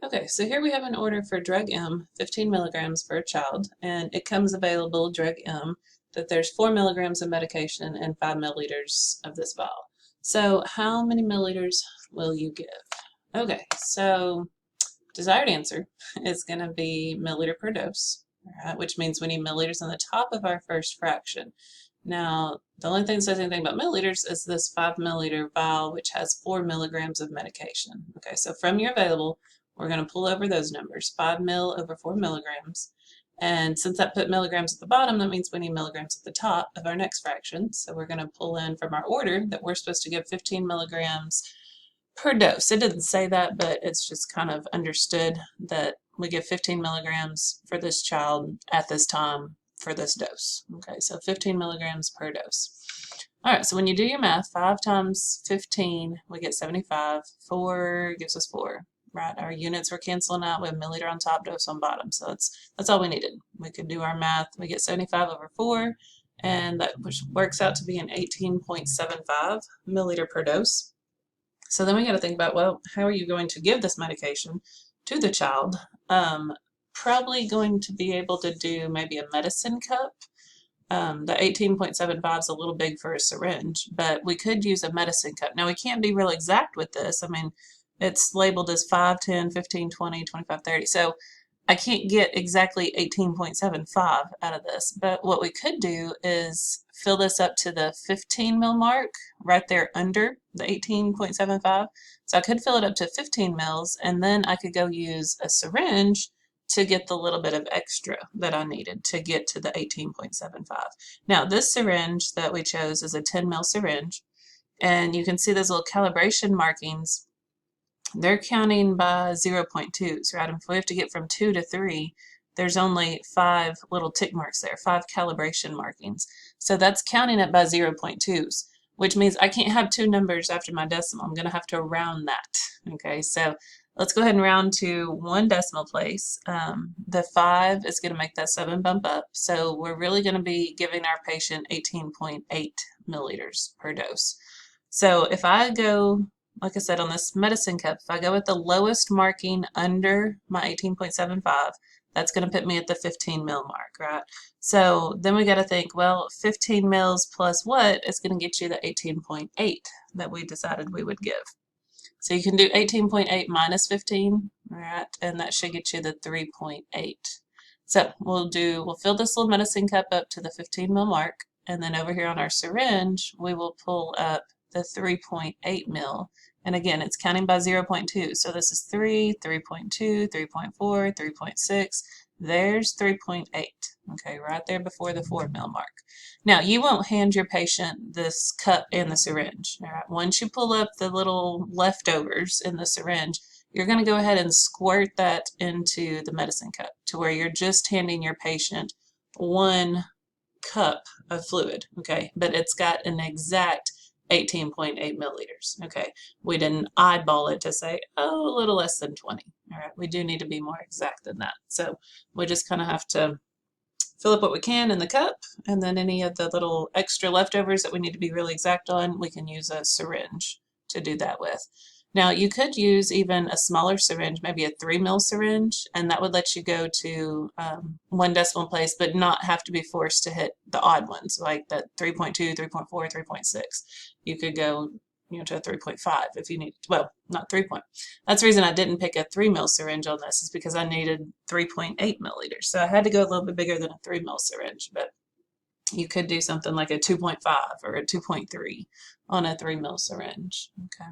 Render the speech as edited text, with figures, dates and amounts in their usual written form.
Okay, so here we have an order for drug M, 15 milligrams for a child, and it comes available, drug M, that there's 4 milligrams of medication and 5 milliliters of this vial. So how many milliliters will you give? Okay, so desired answer is going to be milliliter per dose, right, which means we need milliliters on the top of our first fraction. Now, the only thing that says anything about milliliters is this 5 milliliter vial, which has 4 milligrams of medication. Okay, so from your available, we're going to pull over those numbers, 5 mil over 4 milligrams. And since that put milligrams at the bottom, that means we need milligrams at the top of our next fraction. So we're going to pull in from our order that we're supposed to give 15 milligrams per dose. It didn't say that, but it's just kind of understood that we give 15 milligrams for this child at this time for this dose. Okay, so 15 milligrams per dose. All right, so when you do your math, 5 times 15, we get 75. 4 gives us 4. Right, our units were canceling out with milliliter on top, dose on bottom. So that's all we needed. We could do our math. We get 75 over 4, and that which works out to be an 18.75 milliliter per dose. So then we got to think about, well, how are you going to give this medication to the child? Probably going to be able to do maybe a medicine cup. The 18.75 is a little big for a syringe, but we could use a medicine cup. Now, we can't be real exact with this. I mean, it's labeled as 5, 10, 15, 20, 25, 30. So I can't get exactly 18.75 out of this. But what we could do is fill this up to the 15 mil mark right there under the 18.75. So I could fill it up to 15 mils, and then I could go use a syringe to get the little bit of extra that I needed to get to the 18.75. Now, this syringe that we chose is a 10 mil syringe, and you can see those little calibration markings. They're counting by 0.2s, right? If we have to get from 2 to 3, there's only 5 little tick marks there, 5 calibration markings. So that's counting it by 0.2s, which means I can't have 2 numbers after my decimal. I'm going to have to round that. Okay, so let's go ahead and round to 1 decimal place. The 5 is going to make that 7 bump up. So we're really going to be giving our patient 18.8 milliliters per dose. So if I go, like I said, on this medicine cup, if I go with the lowest marking under my 18.75, that's going to put me at the 15 mil mark, right? So then we got to think, well, 15 mils plus what is going to get you the 18.8 that we decided we would give. So you can do 18.8 minus 15, right? And that should get you the 3.8. So we'll fill this little medicine cup up to the 15 mil mark, and then over here on our syringe, we will pull up the 3.8 mil. And again, it's counting by 0.2. So this is 3, 3.2, 3.4, 3.6. There's 3.8. Okay, right there before the 4 mil mark. Now, you won't hand your patient this cup and the syringe. All right? Once you pull up the little leftovers in the syringe, you're going to go ahead and squirt that into the medicine cup to where you're just handing your patient 1 cup of fluid. Okay, but it's got an exact 18.8 milliliters. Okay, we didn't eyeball it to say, oh, a little less than 20. All right, we do need to be more exact than that. So we just kind of have to fill up what we can in the cup, and then any of the little extra leftovers that we need to be really exact on, we can use a syringe to do that with. Now, you could use even a smaller syringe, maybe a 3 mil syringe, and that would let you go to 1 decimal place, but not have to be forced to hit the odd ones, like that 3.2, 3.4, 3.6. You could go, to a 3.5 if you need. Well, not 3. That's the reason I didn't pick a 3 mil syringe on this, is because I needed 3.8 milliliters. So I had to go a little bit bigger than a 3 mil syringe, but you could do something like a 2.5 or a 2.3 on a 3 mil syringe. Okay.